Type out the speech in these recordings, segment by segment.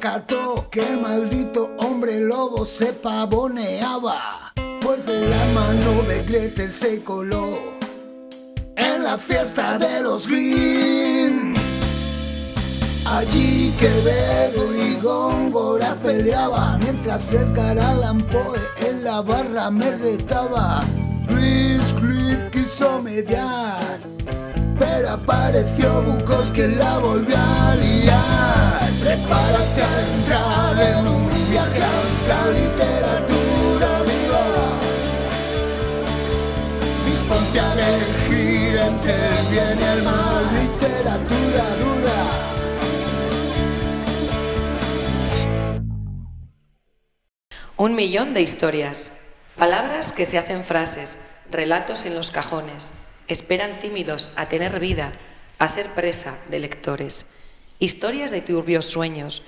percató que el maldito hombre lobo se pavoneaba, pues de la mano de Gretel se coló en la fiesta de los Grimm. Allí Quevedo y Góngora peleaban, mientras Edgar Allan Poe en la barra me retaba. Heathcliff quiso mediar, pero apareció Bukowski y la volvió a liar. Prepárate a entrar en un viaje hasta la literatura viva. Disponte a elegir entre el bien y el mal, literatura dura. Un millón de historias, palabras que se hacen frases, relatos en los cajones, esperan tímidos a tener vida, a ser presa de lectores. Historias de turbios sueños,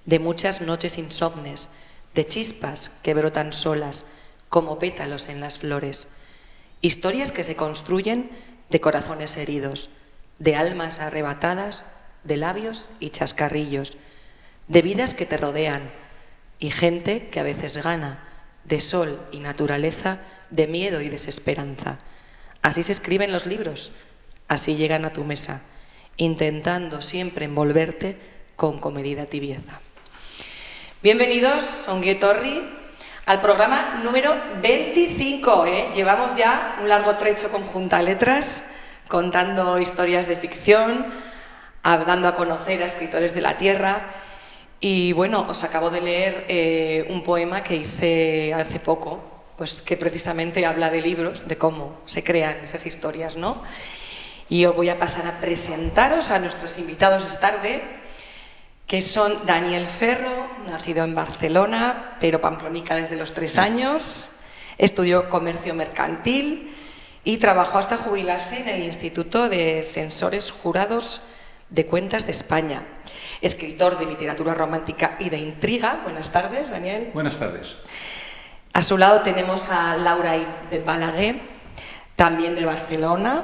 de muchas noches insomnes, de chispas que brotan solas, como pétalos en las flores. Historias que se construyen de corazones heridos, de almas arrebatadas, de labios y chascarrillos, de vidas que te rodean, y gente que a veces gana, de sol y naturaleza, de miedo y desesperanza. Así se escriben los libros, así llegan a tu mesa, intentando siempre envolverte con comedida tibieza. Bienvenidos, ongi etorri, al programa número 25. Llevamos ya un largo trecho con Junta Letras, contando historias de ficción, dando a conocer a escritores de la tierra. Y bueno, os acabo de leer un poema que hice hace poco, pues que precisamente habla de libros, de cómo se crean esas historias, ¿no? Y os voy a pasar a presentaros a nuestros invitados esta tarde, que son Daniel Ferro, nacido en Barcelona, pero pamplonica desde los 3 años, estudió comercio mercantil y trabajó hasta jubilarse en el Instituto de Censores Jurados de Cuentas de España. Escritor de literatura romántica y de intriga. Buenas tardes, Daniel. Buenas tardes. A su lado tenemos a Laura de Balaguer, también de Barcelona,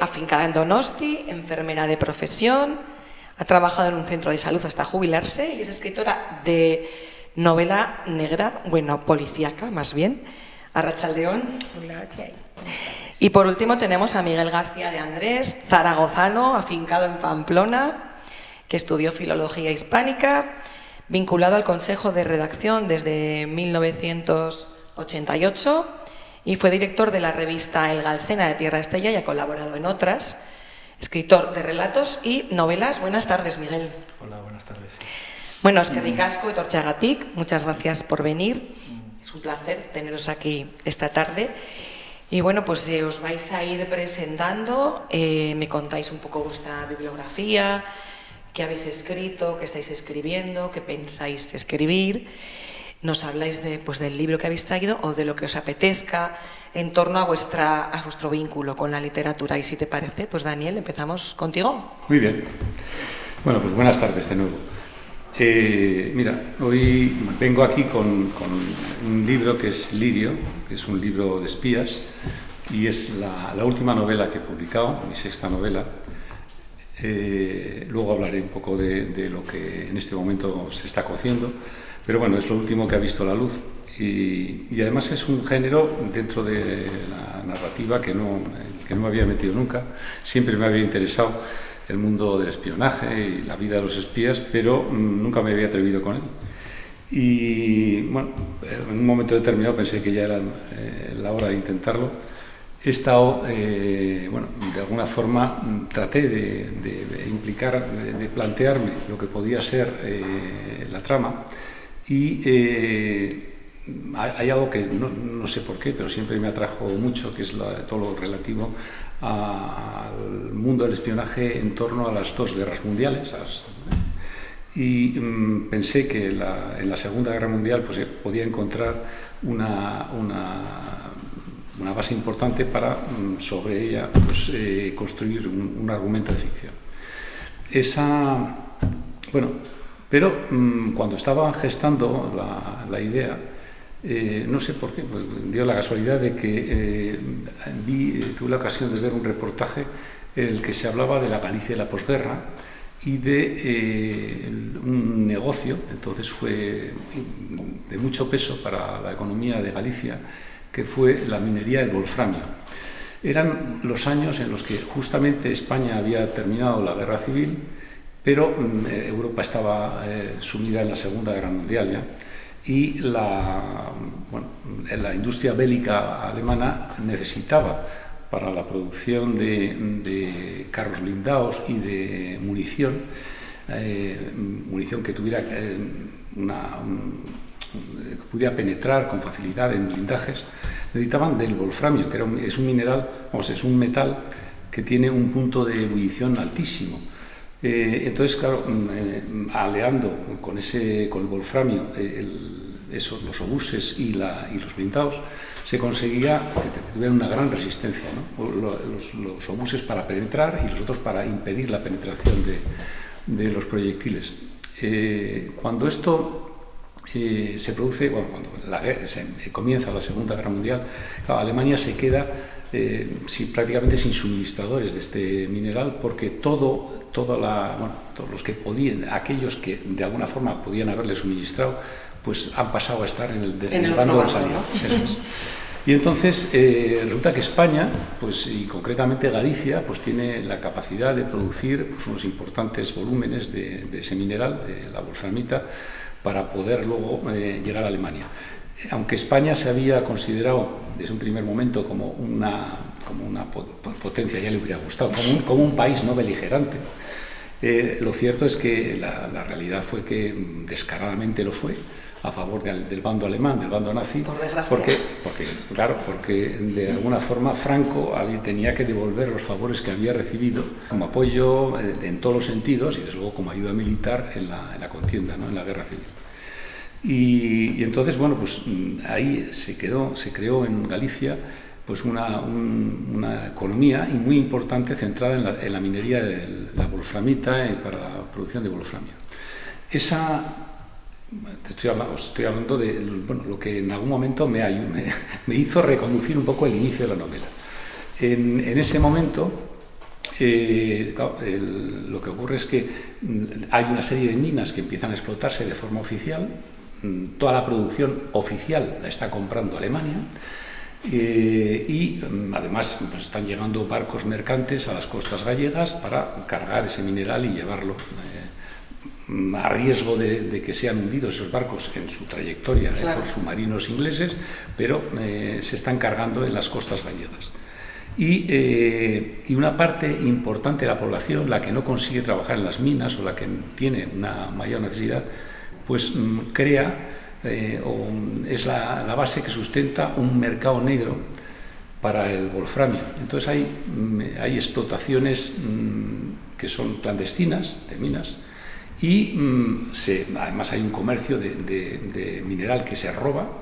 afincada en Donosti, enfermera de profesión, ha trabajado en un centro de salud hasta jubilarse y es escritora de novela negra, bueno, policíaca más bien. Arratsaldeón. Hola, ¿qué hay? Y por último tenemos a Miguel García de Andrés, zaragozano, afincado en Pamplona, que estudió Filología Hispánica, vinculado al Consejo de Redacción desde 1988 y fue director de la revista El Galcena de Tierra Estella y ha colaborado en otras, escritor de relatos y novelas. Buenas tardes, Miguel. Hola, buenas tardes. Bueno, eskerrik asko etortxagatik, muchas gracias por venir. Es un placer teneros aquí esta tarde. Y bueno, pues os vais a ir presentando, me contáis un poco vuestra bibliografía, qué habéis escrito, qué estáis escribiendo, qué pensáis escribir. Nos habláis del libro que habéis traído o de lo que os apetezca en torno a vuestro vínculo con la literatura. Y si te parece, pues Daniel, empezamos contigo. Muy bien. Bueno, pues buenas tardes de nuevo. Mira, hoy vengo aquí con un libro que es Lirio, que es un libro de espías y es la última novela que he publicado, mi 6ª novela. Luego hablaré un poco de lo que en este momento se está cociendo, pero bueno, es lo último que ha visto la luz y además es un género dentro de la narrativa que no me había metido nunca. Siempre me había interesado el mundo del espionaje y la vida de los espías, pero nunca me había atrevido con él. Y bueno, en un momento determinado pensé que ya era la hora de intentarlo. He estado, bueno, de alguna forma traté de implicar, de plantearme lo que podía ser la trama y hay algo que no sé por qué, pero siempre me atrajo mucho, que es todo lo relativo al mundo del espionaje en torno a las 2 guerras mundiales. Y pensé que en la Segunda Guerra Mundial pues, podía encontrar una base importante para sobre ella pues, construir un argumento de ficción. Bueno, pero cuando estaba gestando la idea, no sé por qué, pues dio la casualidad de que tuve la ocasión de ver un reportaje en el que se hablaba de la Galicia de la posguerra y de un negocio, entonces fue de mucho peso para la economía de Galicia, que fue la minería del wolframio. Eran los años en los que justamente España había terminado la guerra civil, pero Europa estaba sumida en la Segunda Guerra Mundial ya, y la industria bélica alemana necesitaba, para la producción de carros blindados y de munición que tuviera que pudiera penetrar con facilidad en blindajes, necesitaban del wolframio, que es un mineral, es un metal que tiene un punto de ebullición altísimo. Entonces, claro, aleando con el wolframio los obuses y los blindados, se conseguía que tuvieran una gran resistencia, ¿no? Los obuses para penetrar y los otros para impedir la penetración de los proyectiles. Cuando esto se produce, cuando comienza la Segunda Guerra Mundial, claro, Alemania se queda prácticamente sin suministradores de este mineral, porque todos los que podían, aquellos que de alguna forma podían haberle suministrado, pues han pasado a estar en el bando de los aliados. ¿No? Y entonces resulta que España, pues, y concretamente Galicia, pues tiene la capacidad de producir pues, unos importantes volúmenes de ese mineral, de la wolframita, para poder luego llegar a Alemania. Aunque España se había considerado desde un primer momento como una potencia, ya le hubiera gustado, como un país no beligerante, lo cierto es que la realidad fue que descaradamente lo fue, a favor del bando alemán, del bando nazi, por desgracia. Porque de alguna forma Franco tenía que devolver los favores que había recibido como apoyo en todos los sentidos y desde luego como ayuda militar en la contienda, ¿no? En la guerra civil. Y entonces, bueno, pues ahí se creó en Galicia pues una economía muy importante centrada en la minería de la wolframita para la producción de wolframio. Estoy hablando de lo que en algún momento me hizo reconducir un poco el inicio de la novela. En ese momento, claro, lo que ocurre es que hay una serie de minas que empiezan a explotarse de forma oficial. Toda la producción oficial la está comprando Alemania. Y además pues, están llegando barcos mercantes a las costas gallegas para cargar ese mineral y llevarlo a riesgo de que sean hundidos esos barcos en su trayectoria por submarinos ingleses, pero se están cargando en las costas gallegas. Y una parte importante de la población, la que no consigue trabajar en las minas o la que tiene una mayor necesidad, pues es la base que sustenta un mercado negro para el wolframio. Entonces hay explotaciones que son clandestinas de minas y además hay un comercio de mineral que se roba.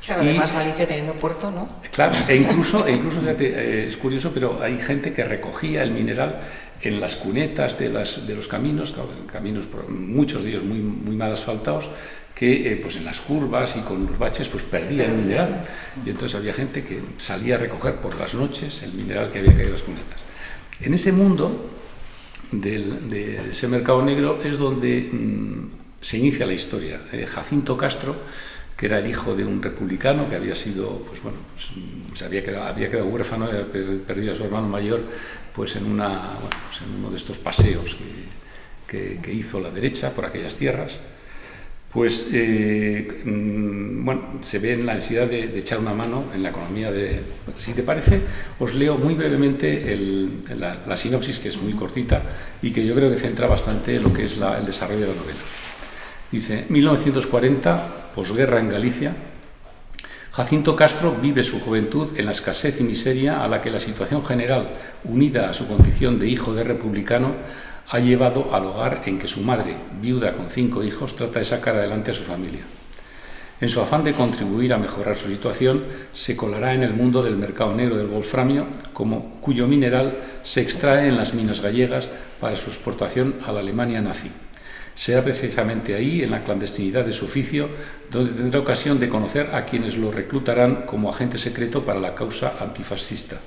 Claro, además Galicia teniendo puerto, ¿no? Claro, e incluso fíjate, es curioso, pero hay gente que recogía el mineral en las cunetas de los caminos, caminos muchos de ellos muy, muy mal asfaltados, que pues en las curvas y con los baches pues perdía el mineral. Y entonces había gente que salía a recoger por las noches el mineral que había caído en las cunetas. En ese mundo de ese mercado negro es donde se inicia la historia. Jacinto Castro, que era el hijo de un republicano que había sido, se había quedado huérfano, había perdido a su hermano mayor pues en uno de estos paseos que hizo la derecha por aquellas tierras, pues se ve en la necesidad de echar una mano en la economía Si te parece, os leo muy brevemente la sinopsis, que es muy cortita y que yo creo que centra bastante lo que es el desarrollo de la novela. Dice, 1940, posguerra en Galicia. Jacinto Castro vive su juventud en la escasez y miseria a la que la situación general, unida a su condición de hijo de republicano, ha llevado al hogar en que su madre, viuda con 5 hijos, trata de sacar adelante a su familia. En su afán de contribuir a mejorar su situación, se colará en el mundo del mercado negro del wolframio, cuyo mineral se extrae en las minas gallegas para su exportación a la Alemania nazi. Será precisamente ahí, en la clandestinidad de su oficio, donde tendrá ocasión de conocer a quienes lo reclutarán como agente secreto para la causa antifascista.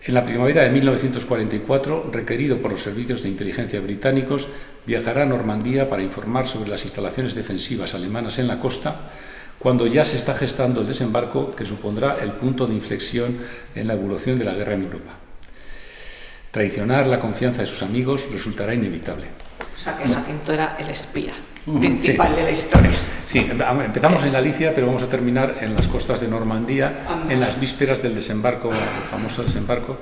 En la primavera de 1944, requerido por los servicios de inteligencia británicos, viajará a Normandía para informar sobre las instalaciones defensivas alemanas en la costa, cuando ya se está gestando el desembarco que supondrá el punto de inflexión en la evolución de la guerra en Europa. Traicionar la confianza de sus amigos resultará inevitable. O sea, que Jacinto era el espía principal de la historia. Sí, empezamos en Galicia, pero vamos a terminar en las costas de Normandía, en las vísperas del desembarco, el famoso desembarco.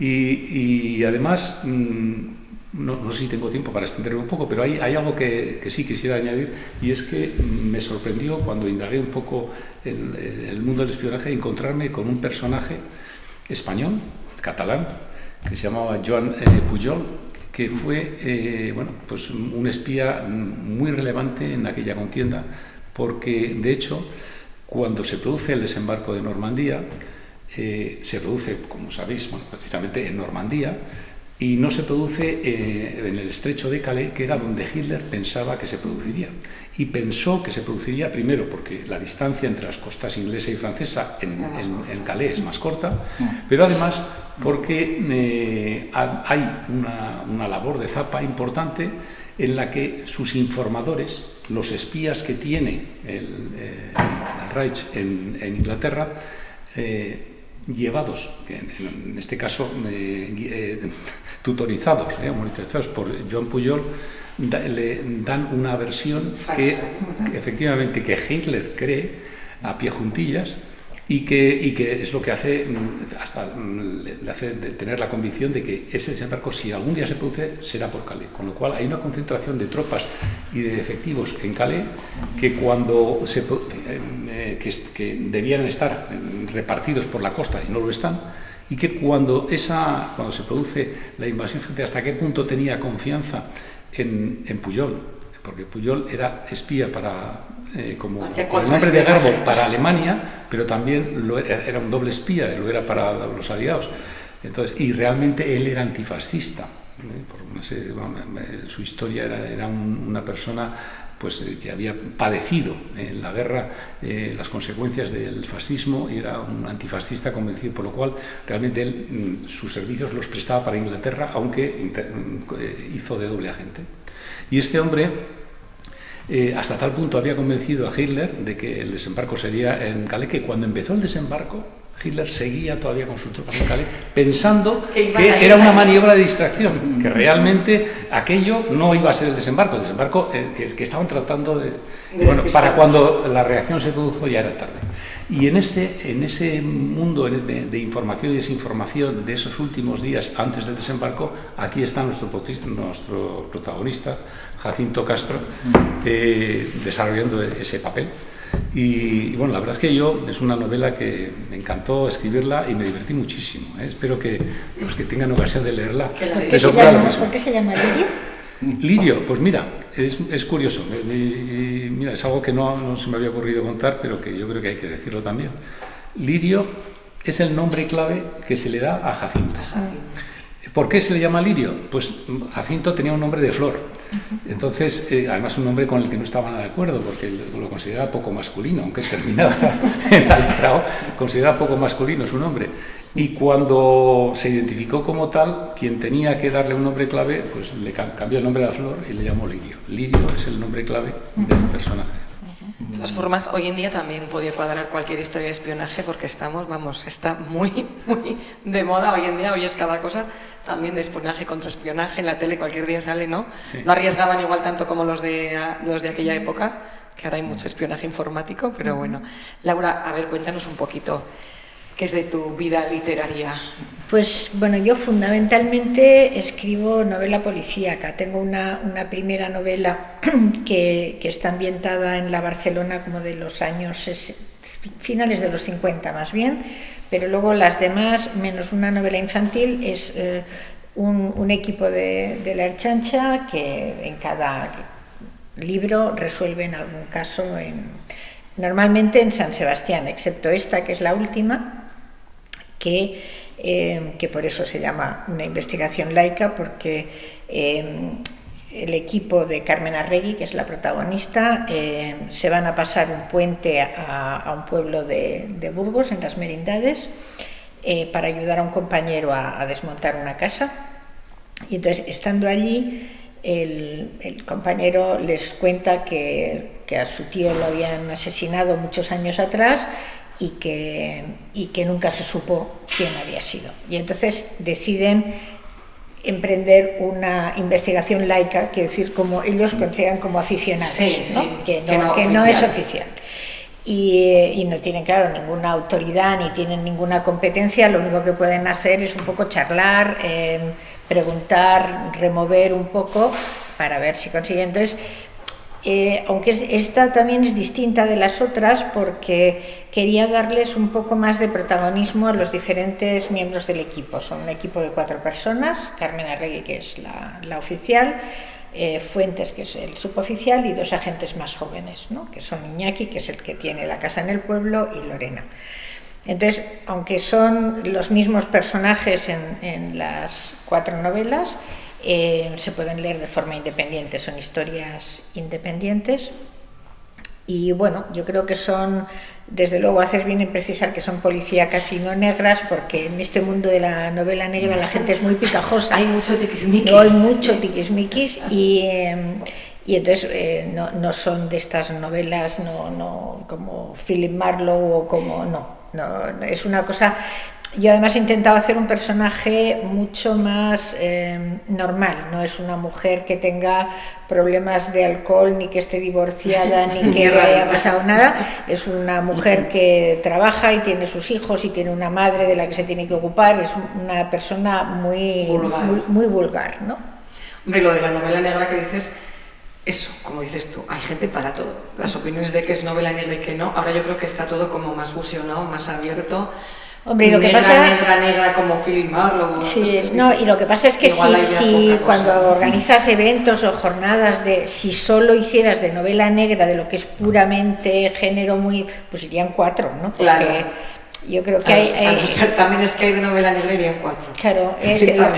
Y además, no sé si tengo tiempo para extenderme un poco, pero hay algo que sí quisiera añadir, y es que me sorprendió cuando indagué un poco en el mundo del espionaje encontrarme con un personaje español, catalán, que se llamaba Joan Pujol, que fue pues un espía muy relevante en aquella contienda, porque de hecho, cuando se produce el desembarco de Normandía, se produce, como sabéis, precisamente en Normandía, y no se produce en el estrecho de Calais, que era donde Hitler pensaba que se produciría. Y pensó que se produciría primero porque la distancia entre las costas inglesa y francesa en Calais es más corta, pero además porque hay una labor de zapa importante en la que sus informadores, los espías que tiene el Reich en Inglaterra, llevados, en este caso tutorizados, monitorizados por Joan Pujol, le dan una versión que efectivamente que Hitler cree a pie juntillas y que es lo que hace hasta le hace tener la convicción de que ese desembarco, si algún día se produce, será por Calais, con lo cual hay una concentración de tropas y de efectivos en Calais que cuando que debían estar repartidos por la costa y no lo están, y que cuando se produce la invasión, hasta qué punto tenía confianza en Pujol, porque Pujol era espía como nombre de garbo para Alemania, pero también era un doble espía, lo era para los aliados. Entonces, y realmente él era antifascista. Su historia era una persona pues, que había padecido en la guerra las consecuencias del fascismo y era un antifascista convencido, por lo cual realmente él sus servicios los prestaba para Inglaterra, aunque hizo de doble agente. Y este hombre hasta tal punto había convencido a Hitler de que el desembarco sería en Calais, que cuando empezó el desembarco Hitler seguía todavía con sus tropas en Calais, pensando que era una maniobra de distracción, que realmente aquello no iba a ser el desembarco que estaban tratando de para cuando la reacción se produjo ya era tarde. Y en ese mundo de información y desinformación de esos últimos días antes del desembarco, aquí está nuestro protagonista, Jacinto Castro, desarrollando ese papel. Y bueno, la verdad es que es una novela que me encantó escribirla y me divertí muchísimo. Espero que los que tengan ocasión de leerla... ¿Por qué se llama Lirio? Lirio, pues mira, es curioso. Mira, es algo que no se me había ocurrido contar, pero que yo creo que hay que decirlo también. Lirio es el nombre clave que se le da a Jacinto. ¿Por qué se le llama Lirio? Pues Jacinto tenía un nombre de flor. Entonces, además un nombre con el que no estaba nada de acuerdo, porque lo consideraba poco masculino, aunque terminaba en la letra O, consideraba poco masculino su nombre. Y cuando se identificó como tal, quien tenía que darle un nombre clave, pues le cambió el nombre a la flor y le llamó Lirio. Lirio es el nombre clave del personaje. De todas formas, hoy en día también podía cuadrar cualquier historia de espionaje porque está muy, muy de moda hoy en día, oyes cada cosa, también de espionaje contra espionaje, en la tele cualquier día sale, ¿no? Sí. No arriesgaban igual tanto como los de aquella época, que ahora hay mucho espionaje informático, pero bueno. Laura, a ver, cuéntanos un poquito, ¿qué es de tu vida literaria? Pues bueno, yo fundamentalmente escribo novela policíaca. Tengo una primera novela que está ambientada en la Barcelona como de los años finales de los 50 más bien, pero luego las demás, menos una novela infantil, es un equipo de la Ertzaintza que en cada libro resuelven algún caso normalmente en San Sebastián, excepto esta que es la última, que por eso se llama una investigación laica, porque el equipo de Carmen Arregui, que es la protagonista, se van a pasar un puente a un pueblo de Burgos, en las Merindades, para ayudar a un compañero a desmontar una casa. Y entonces, estando allí, el compañero les cuenta que a su tío lo habían asesinado muchos años atrás y que nunca se supo quién había sido. Y entonces deciden emprender una investigación laica, quiero decir, como ellos consideran como aficionados, sí, ¿no? Sí, que no es oficial. Y no tienen, claro, ninguna autoridad ni tienen ninguna competencia, lo único que pueden hacer es un poco charlar, preguntar, remover un poco para ver si consiguen. Entonces, aunque esta también es distinta de las otras porque quería darles un poco más de protagonismo a los diferentes miembros del equipo. Son un equipo de 4 personas, Carmen Arregui, que es la oficial, Fuentes, que es el suboficial, y 2 agentes más jóvenes, ¿no? Que son Iñaki, que es el que tiene la casa en el pueblo, y Lorena. Entonces, aunque son los mismos personajes en las 4 novelas, se pueden leer de forma independiente, son historias independientes. Y bueno, yo creo que son, desde luego haces bien en precisar que son policíacas y no negras, porque en este mundo de la novela negra la gente es muy picajosa. Hay mucho tiquismiquis. No, hay mucho tiquismiquis y entonces no son de estas novelas no como Philip Marlowe o como... No, es una cosa... Yo además he intentado hacer un personaje mucho más normal, no es una mujer que tenga problemas de alcohol, ni que esté divorciada, ni que le haya pasado nada. Es una mujer que trabaja y tiene sus hijos y tiene una madre de la que se tiene que ocupar. Es una persona muy vulgar, ¿no? Hombre, lo de la novela negra que dices, eso, como dices tú, hay gente para todo. Las opiniones de que es novela negra y que no, ahora yo creo que está todo como más fusionado, más abierto. Hombre, lo que negra, pasa... negra como Philip Marlowe. Sí, no, y lo que pasa es que si cuando organizas eventos o jornadas si solo hicieras de novela negra, de lo que es puramente género pues irían 4, ¿no? Porque claro. Yo creo que también es que hay de novela negra irían 4. Claro,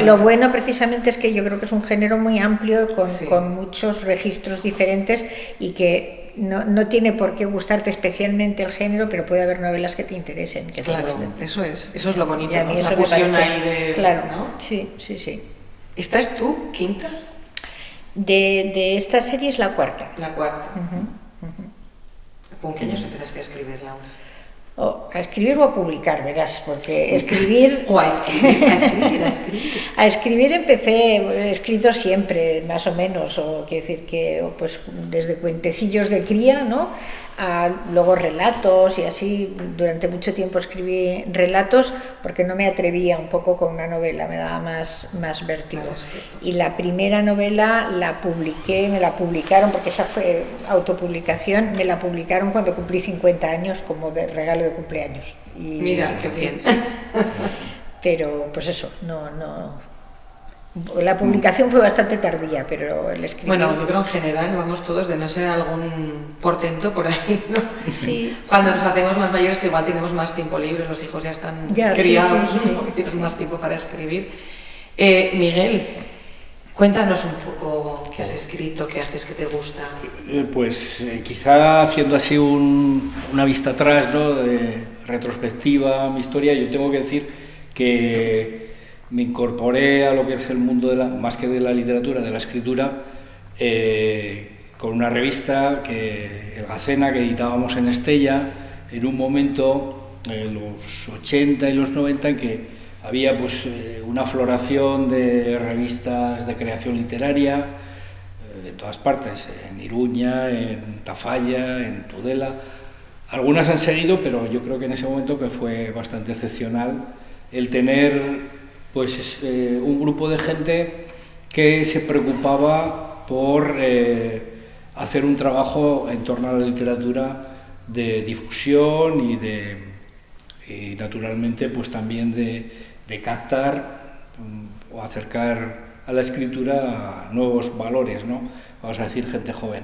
lo bueno precisamente es que yo creo que es un género muy amplio con muchos registros diferentes y que no tiene por qué gustarte especialmente el género, pero puede haber novelas que te interesen, que claro, te gusten. Eso es lo bonito, y a mí ¿no? eso la fusión parece, ahí de... Claro, ¿no? Sí. ¿Esta es tu quinta? De esta serie es la 4ª. La 4ª. ¿Con qué años empezaste a escribir, Laura? A escribir o a publicar, verás, porque escribir... O a escribir. A escribir empecé, he escrito siempre, más o menos, o quiero decir que pues desde cuentecillos de cría, ¿no? Luego relatos y así. Durante mucho tiempo escribí relatos porque no me atrevía un poco con una novela, me daba más vértigo. Claro, y la primera novela me la publicaron, porque esa fue autopublicación, me la publicaron cuando cumplí 50 años como de regalo de cumpleaños. Y, mira, qué bien. Pero pues eso, la publicación fue bastante tardía, pero el escribir... Bueno, yo creo en general vamos todos de no ser algún portento por ahí, ¿no? Sí. Cuando nos hacemos más mayores, que igual tenemos más tiempo libre, los hijos ya están criados, sí. ¿No? Y tienes más tiempo para escribir. Miguel, cuéntanos un poco qué has escrito, qué haces, qué te gusta. Pues quizá haciendo así una vista atrás, ¿no? De retrospectiva a mi historia, yo tengo que decir que me incorporé a lo que es el mundo más que de la literatura, de la escritura, con una revista, El Gacena, que editábamos en Estella, en un momento, en los 80 y los 90, en que había pues una floración de revistas de creación literaria en todas partes, en Iruña, en Tafalla, en Tudela. Algunas han seguido, pero yo creo que en ese momento que fue bastante excepcional el tener pues un grupo de gente que se preocupaba por hacer un trabajo en torno a la literatura de difusión y naturalmente pues también de captar o acercar a la escritura a nuevos valores, ¿no? Vamos a decir, gente joven.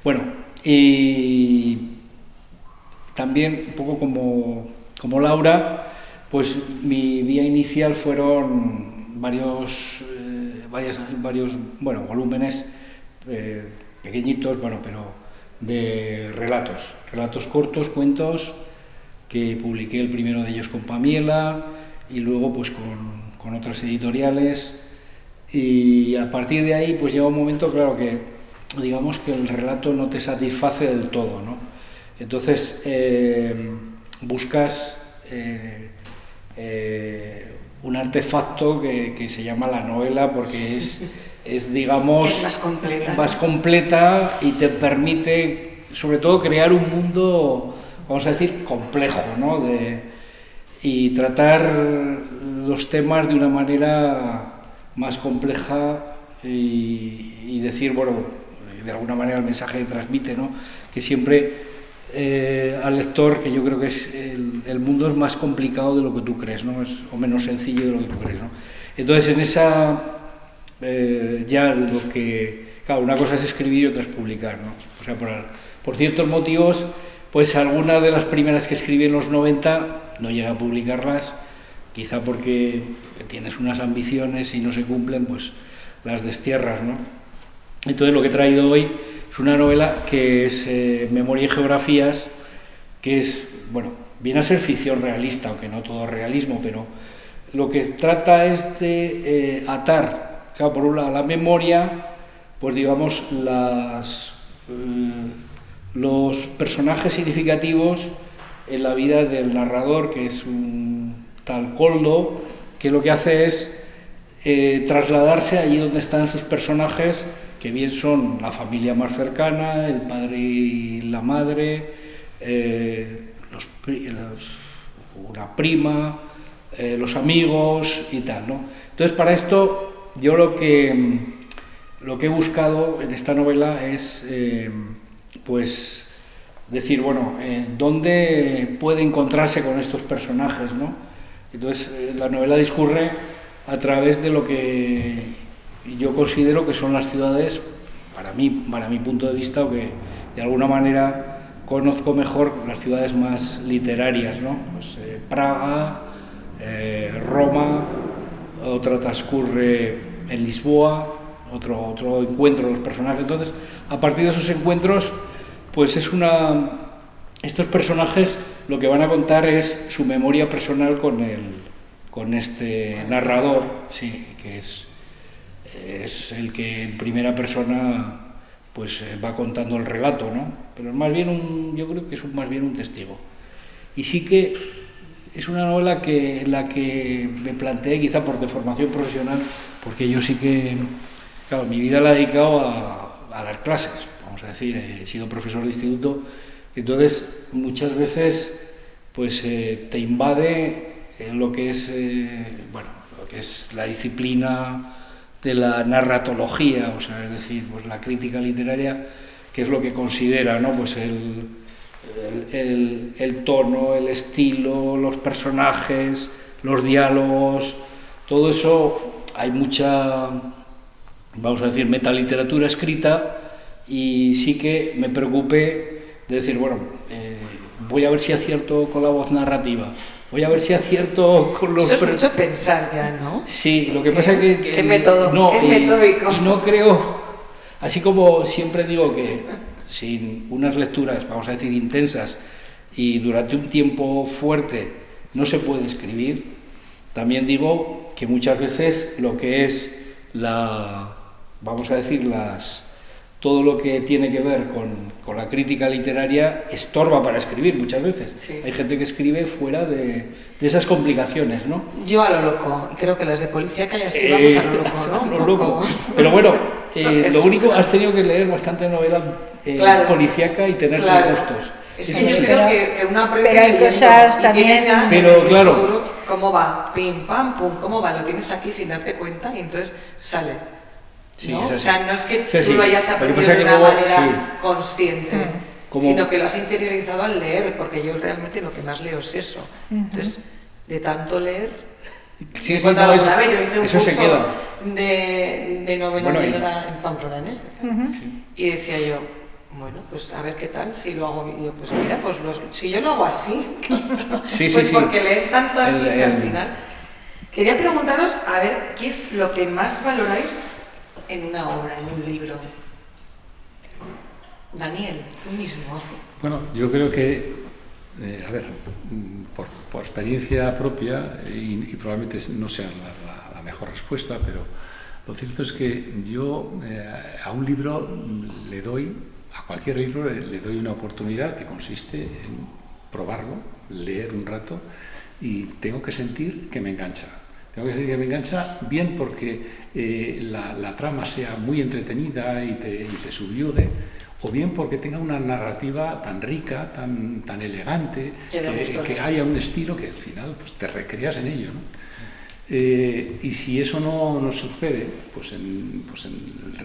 Bueno, y también un poco como Laura, pues mi vía inicial fueron varios volúmenes pequeñitos, pero de relatos cortos, cuentos, que publiqué el primero de ellos con Pamiela, y luego pues con otras editoriales, y a partir de ahí pues llega un momento, claro, que digamos que el relato no te satisface del todo, ¿no? Entonces buscas un artefacto que se llama la novela, porque es digamos, es más completa y te permite, sobre todo, crear un mundo, vamos a decir, complejo, ¿no? Y tratar los temas de una manera más compleja y decir, bueno, de alguna manera el mensaje que transmite, ¿no? Que siempre al lector, que yo creo que es el mundo es más complicado de lo que tú crees, ¿no? O menos sencillo de lo que tú crees, ¿no? Entonces, en esa ya lo que, claro, una cosa es escribir y otra es publicar, ¿no? O sea, por ciertos motivos, pues algunas de las primeras que escribí en los 90 no llegué a publicarlas, quizá porque tienes unas ambiciones y no se cumplen, pues las destierras, ¿no? Entonces, lo que he traído hoy es una novela que es Memoria y Geografías, que es, bueno, viene a ser ficción realista, aunque no todo es realismo, pero lo que trata es de atar, claro, por un lado, la memoria, pues digamos, los personajes significativos en la vida del narrador, que es un tal Koldo, que lo que hace es trasladarse allí donde están sus personajes, que bien son la familia más cercana, el padre y la madre, una prima, los amigos y tal, ¿no? Entonces, para esto, yo lo que he buscado en esta novela es, pues, decir, bueno, ¿dónde puede encontrarse con estos personajes, ¿no? Entonces, la novela discurre a través de lo que yo considero que son las ciudades, para mi punto de vista, o que de alguna manera conozco mejor, las ciudades más literarias, ¿no? Pues Praga, Roma, otra transcurre en Lisboa, otro encuentro de los personajes. Entonces, a partir de esos encuentros, pues estos personajes lo que van a contar es su memoria personal con este narrador, sí, que es el que en primera persona pues va contando el relato, ¿no? Pero es más bien yo creo que es más bien un testigo. Y sí que es una novela en la que me planteé, quizá por deformación profesional, porque yo sí que, claro, mi vida la he dedicado a dar clases, vamos a decir, he sido profesor de instituto, entonces muchas veces pues te invade lo que es lo que es la disciplina de la narratología, o sea, es decir, pues la crítica literaria, que es lo que considera, ¿no? Pues el tono, el estilo, los personajes, los diálogos, todo eso. Hay mucha, vamos a decir, metaliteratura escrita, y sí que me preocupé de decir, bueno, voy a ver si acierto con la voz narrativa, voy a ver si acierto con los... Eso es mucho pensar ya, ¿no? Sí, lo que pasa es que... ¿Qué método? ¿Qué metódico? No creo, así como siempre digo que sin unas lecturas, vamos a decir, intensas, y durante un tiempo fuerte no se puede escribir, también digo que muchas veces lo que es vamos a decir, todo lo que tiene que ver con la crítica literaria estorba para escribir muchas veces. Sí. Hay gente que escribe fuera de esas complicaciones, ¿no? Yo a lo loco, creo que las de policía que así vamos a lo loco, ¿no? Lo loco. Pero bueno, lo único, has tenido que leer bastante novela policíaca y tener gustos. Es que yo creo que una aprende pero hay cosas también... Pero claro... Duro, ¿cómo va? Pim, pam, pum, ¿cómo va? Lo tienes aquí sin darte cuenta y entonces sale. Sí, ¿no? es así. O sea, no es que sí, tú lo hayas aprendido de una manera consciente, sino que lo has interiorizado al leer, porque yo realmente lo que más leo es eso. Entonces, de tanto leer... yo hice un curso de novela negra en Pamplona, y decía yo, bueno, pues a ver qué tal, si lo hago, y yo, pues mira, pues si yo lo hago así, pues porque lees tanto así que al final... Quería preguntaros, a ver, ¿qué es lo que más valoráis en una obra, en un libro? Daniel, tú mismo. Bueno, yo creo que, por experiencia propia, y probablemente no sea la mejor respuesta, pero lo cierto es que yo a un libro le doy, a cualquier libro le doy una oportunidad que consiste en probarlo, leer un rato, y tengo que sentir que me engancha. Tengo que sentir que me engancha bien porque la trama sea muy entretenida y te subyugue, o bien porque tenga una narrativa tan rica, tan elegante, que haya un estilo que al final pues, te recreas en ello, ¿no? Y si eso no sucede, pues en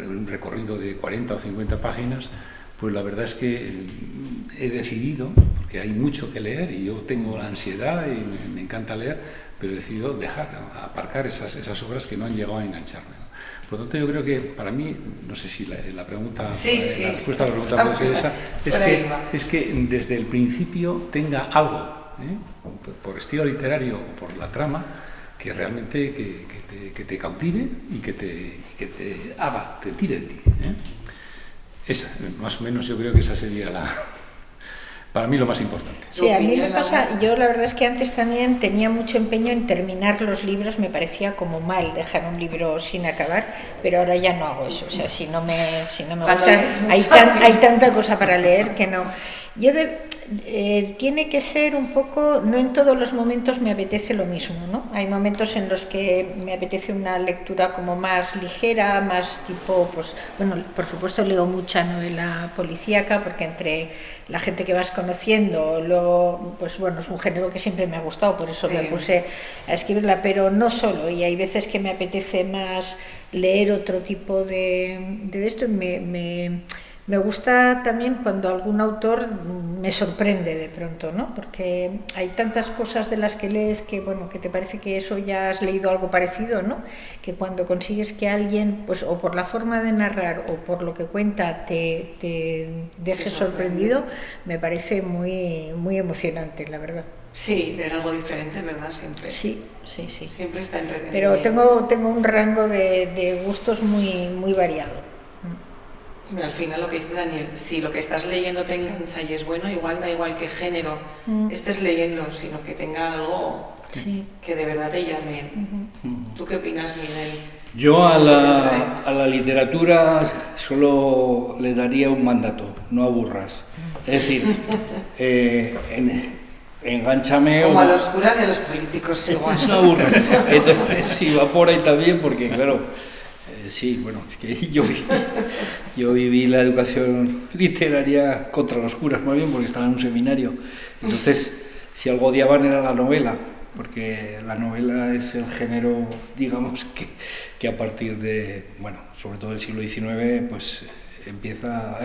un recorrido de 40 o 50 páginas, pues la verdad es que he decidido, porque hay mucho que leer y yo tengo la ansiedad y me encanta leer, pero he decidido aparcar esas obras que no han llegado a engancharme. Por lo tanto, yo creo que para mí, no sé si la pregunta, la respuesta a la pregunta puede ser esa, es que desde el principio tenga algo, por estilo literario o por la trama, que realmente que te cautive y que te haga, te tire de ti. Esa, más o menos yo creo que esa sería para mí lo más importante. Sí, a mí me pasa, yo la verdad es que antes también tenía mucho empeño en terminar los libros, me parecía como mal dejar un libro sin acabar, pero ahora ya no hago eso, o sea, si no me gusta, hay tanta cosa para leer que no. Tiene que ser un poco, no en todos los momentos me apetece lo mismo, ¿no? Hay momentos en los que me apetece una lectura como más ligera, más tipo, pues, bueno, por supuesto leo mucha novela policíaca, porque entre la gente que vas conociendo, luego, pues bueno, es un género que siempre me ha gustado, por eso me puse a escribirla, pero no solo, y hay veces que me apetece más leer otro tipo de esto, me gusta también cuando algún autor me sorprende de pronto, ¿no? Porque hay tantas cosas de las que lees que, bueno, que te parece que eso ya has leído algo parecido, ¿no? Que cuando consigues que alguien, pues o por la forma de narrar o por lo que cuenta te deje sorprendido, me parece muy, muy emocionante, la verdad. Sí, es algo diferente, ¿verdad? Siempre. Sí. Siempre está entretenido. Pero tengo un rango de gustos muy, muy variado. Al final lo que dice Daniel, si lo que estás leyendo te engancha y es bueno, igual da igual qué género estés leyendo, sino que tenga algo que de verdad te llame. ¿Tú qué opinas, Miguel? Yo a la literatura solo le daría un mandato: no aburras. Es decir, engánchame. Como a los curas y a los políticos igual. No aburras. Entonces, si va por ahí también, porque claro. Sí, bueno, es que yo viví la educación literaria contra los curas, más bien, porque estaba en un seminario. Entonces, si algo odiaban era la novela, porque la novela es el género, digamos, que a partir de, bueno, sobre todo del siglo XIX, pues empieza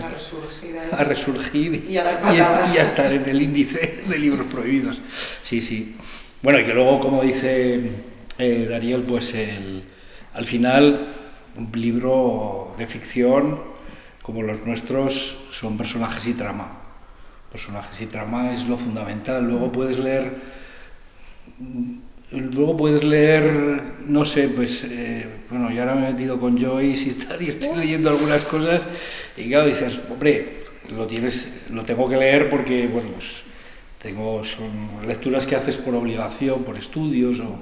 a resurgir y a estar en el índice de libros prohibidos. Sí. Bueno, y que luego, como dice Daniel, pues al final un libro de ficción como los nuestros son personajes y trama. Personajes y trama es lo fundamental. Luego puedes leer, no sé, pues, bueno, yo ahora me he metido con Joyce y estoy leyendo algunas cosas y claro, dices, hombre, lo tengo que leer porque, bueno, pues son lecturas que haces por obligación, por estudios o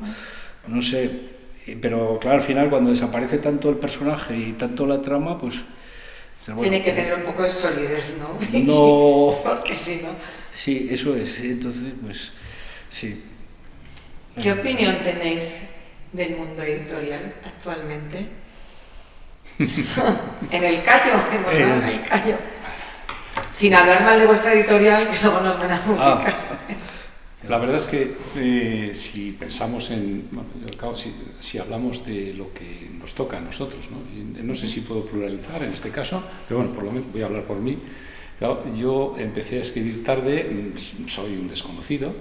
no sé. Pero claro, al final cuando desaparece tanto el personaje y tanto la trama, pues... Bueno, tiene que tener un poco de solidez, ¿no? No... Porque si no... Sí, eso es. Entonces, pues, sí. ¿Qué opinión tenéis del mundo editorial actualmente? En el Cayo, hemos hablado en el Cayo. Sin hablar mal de vuestra editorial, que luego nos van a publicar. La verdad es que si pensamos si hablamos de lo que nos toca a nosotros, no sé si puedo pluralizar en este caso, pero bueno, por lo menos voy a hablar por mí. Claro, yo empecé a escribir tarde, soy un desconocido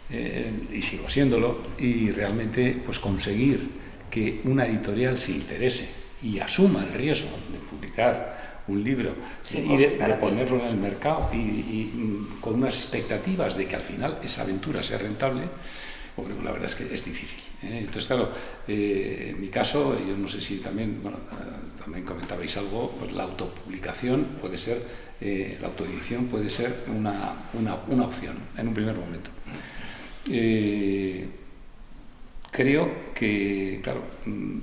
y sigo siéndolo, y realmente pues conseguir que una editorial se interese y asuma el riesgo de publicar un libro y de ponerlo en el mercado y con unas expectativas de que al final esa aventura sea rentable, hombre, la verdad es que es difícil. Entonces, claro, en mi caso, yo no sé si también, bueno, también comentabais algo, pues la autopublicación puede ser, la autoedición puede ser una opción en un primer momento. creo que, claro,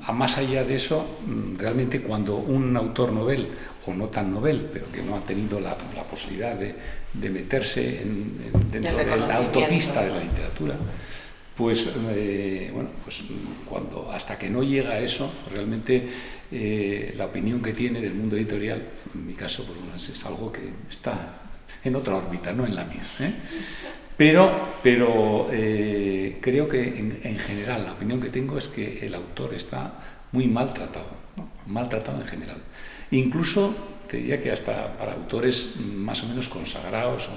a más allá de eso, realmente cuando un autor novel, o no tan novel, pero que no ha tenido la posibilidad de meterse dentro de la autopista de la literatura, pues hasta que no llega a eso, realmente la opinión que tiene del mundo editorial, en mi caso, por lo menos, es algo que está en otra órbita, no en la mía, ¿eh? Pero creo que en general la opinión que tengo es que el autor está muy maltratado en general. Incluso te diría que hasta para autores más o menos consagrados.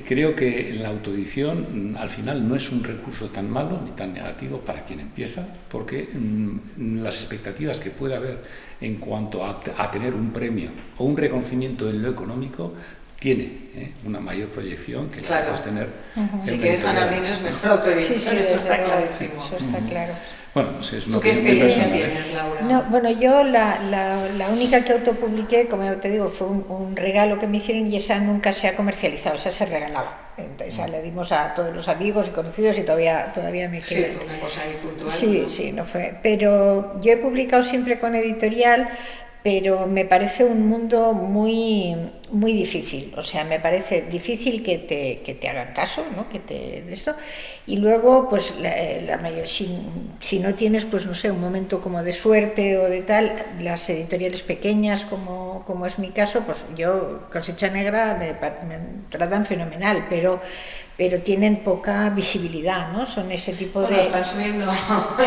Creo que la autoedición al final no es un recurso tan malo ni tan negativo para quien empieza, porque las expectativas que puede haber en cuanto a tener un premio o un reconocimiento en lo económico tiene una mayor proyección que la puedes tener. Si quieres ganar dinero es mejor autoedición, eso está clarísimo. Eso está claro. Bueno, no sé, es una ¿Tú qué experiencia personal, tienes, Laura? No, bueno, yo la única que autopubliqué, como te digo, fue un regalo que me hicieron y esa nunca se ha comercializado, esa se regalaba. Entonces, esa le dimos a todos los amigos y conocidos y todavía me queda. Sí, fue una cosa ahí puntual. Sí, ¿no? sí, no fue. Pero yo he publicado siempre con editorial, pero me parece un mundo muy, muy difícil. O sea, me parece difícil que te hagan caso, ¿no? De esto. Y luego, pues, la mayor, si no tienes, pues, no sé, un momento como de suerte o de tal, las editoriales pequeñas, como es mi caso, pues yo, Cosecha Negra, me tratan fenomenal, pero tienen poca visibilidad, ¿no? Son ese tipo de... Están subiendo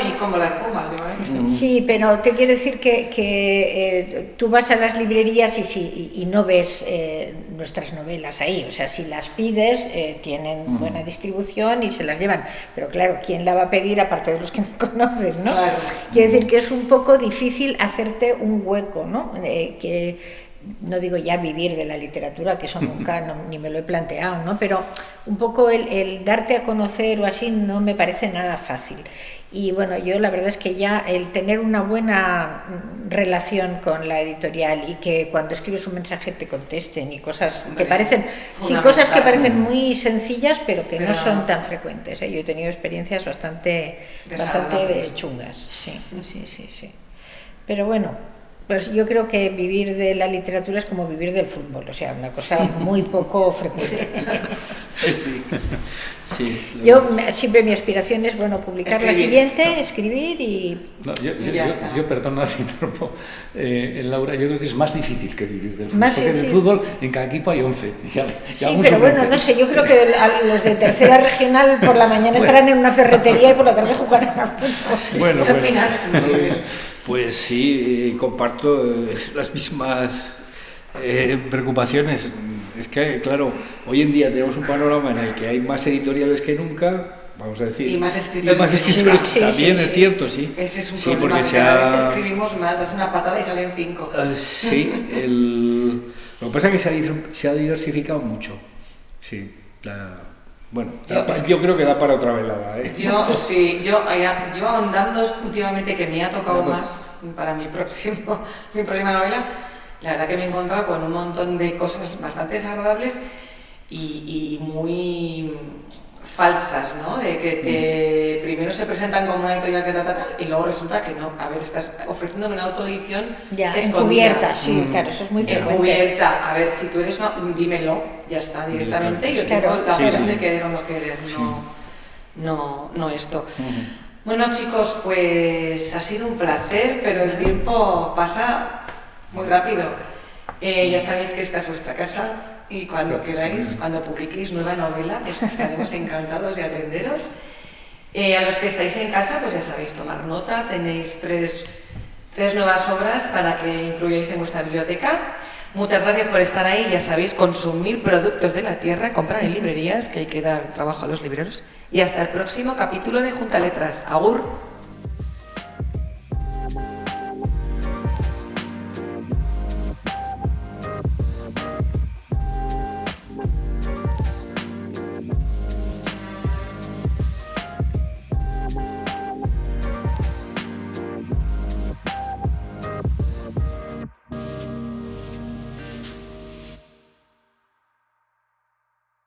y como la espuma, ¿no? Sí, pero te quiero decir que tú vas a las librerías y no ves nuestras novelas ahí. O sea, si las pides, tienen buena distribución y se las llevan. Pero claro, ¿quién la va a pedir aparte de los que me conocen, no? Claro. Quiero decir que es un poco difícil hacerte un hueco, ¿no? No digo ya vivir de la literatura, que eso nunca ni me lo he planteado, ¿no? Pero un poco el darte a conocer o así no me parece nada fácil. Y bueno, yo la verdad es que ya el tener una buena relación con la editorial y que cuando escribes un mensaje te contesten y cosas que parecen, sí, cosas que parecen muy sencillas pero que no son tan frecuentes, ¿eh? Yo he tenido experiencias bastante chungas, sí. Pero bueno, pues yo creo que vivir de la literatura es como vivir del fútbol, o sea, una cosa muy poco frecuente. Sí. Yo siempre mi aspiración es, bueno, publicar la siguiente, escribir y... No, yo perdona, Laura, yo creo que es más difícil que vivir del fútbol, porque en el fútbol en cada equipo hay 11. Sí, pero bueno, no sé, yo creo que los de tercera regional por la mañana estarán en una ferretería y por la tarde jugarán al fútbol. Bueno, ¿qué opinas tú? Pues sí, comparto las mismas preocupaciones. Es que, claro, hoy en día tenemos un panorama en el que hay más editoriales que nunca, vamos a decir. Y más escritores. También es cierto, sí. Ese es un sí, problema, porque cada vez escribimos más, das una patada y salen 5. Sí, lo que pasa es que se ha diversificado mucho. Sí, yo creo que da para otra velada, ¿eh? Yo ahondando últimamente, que me ha tocado más para mi próxima novela, la verdad que me he encontrado con un montón de cosas bastante desagradables y muy falsas, ¿no? De que primero se presentan como una editorial que tal, y luego resulta que no. A ver, estás ofreciéndome una autoedición encubierta, sí, claro, eso es muy frecuente. Encubierta, a ver, si tú eres dímelo, ya está, directamente, yo tengo la opción de querer o no querer, no esto. Bueno, chicos, pues ha sido un placer, pero el tiempo pasa muy rápido. Ya sabéis que esta es vuestra casa y cuando queráis, cuando publiquéis nueva novela, pues estaremos encantados de atenderos. A los que estáis en casa, pues ya sabéis, tomar nota, tenéis tres nuevas obras para que incluyáis en vuestra biblioteca. Muchas gracias por estar ahí, ya sabéis, consumir productos de la tierra, comprar en librerías, que hay que dar trabajo a los libreros. Y hasta el próximo capítulo de Junta Letras. Agur.